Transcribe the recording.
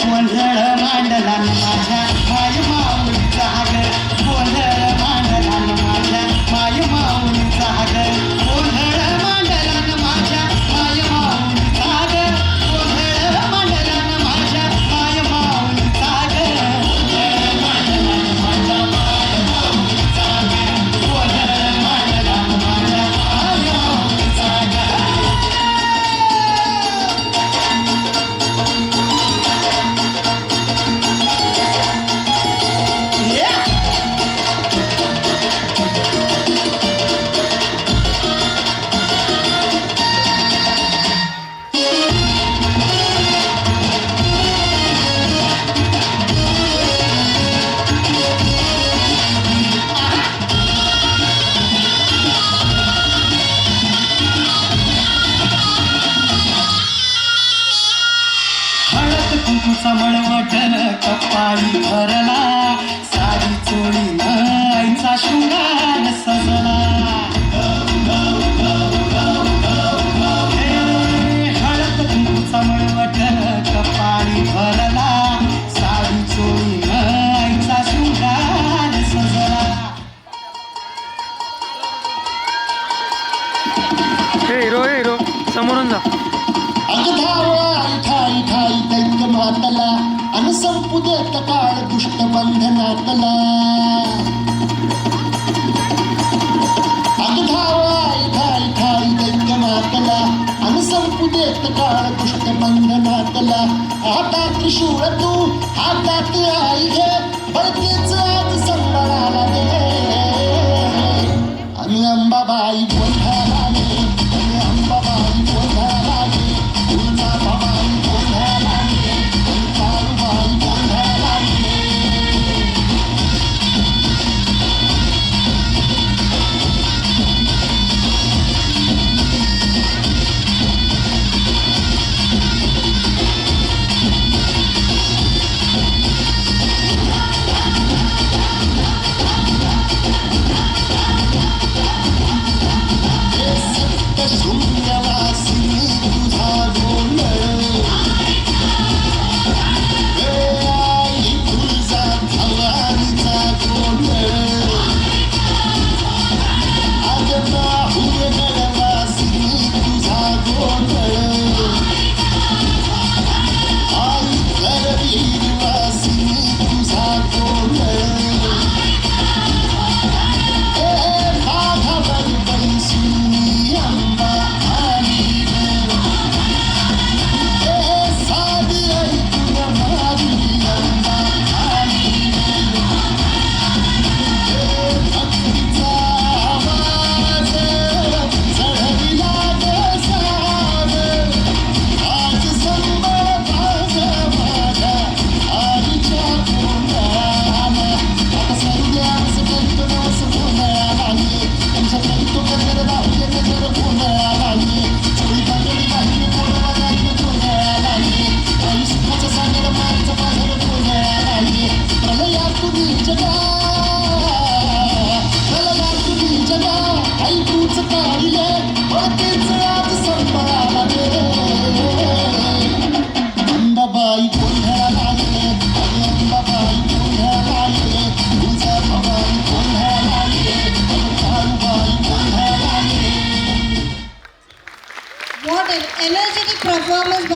गोंधळ मांडला न माझ्या माय माऊलीचा ग गोंधळ मांडला न माझ्या माय माऊलीचा ग गोंधळ मांडला न माझ्या माय माऊलीचा ग गोंधळ मांडला न माझ्या माय माऊलीचा ग गोंधळ मांडला न माझ्या माय माऊलीचा ग गोंधळ मांडला न माझ्या माय माऊलीचा ग हळद कुंकूचा मळवट कपाळी भरला साडी चोळी आईचा शृंगार सजला हळद कुंकूचा मळवट कपाळी भरला साडी चोळी आईचा शृंगार सजला हिरो हिरो समोरून जा. अगधावा ठाई ठाई दैत्य मातला अन संपू देत काळ दुष्ट बंधनातला अगधावा ठाई ठाई दैत्य मातला अन संपू देत काळ दुष्ट बंधनातला आता त्रिशूळ तू हातात आई घे बळकेच आज संबळाला दे आणि अंबाबाई गोंधळ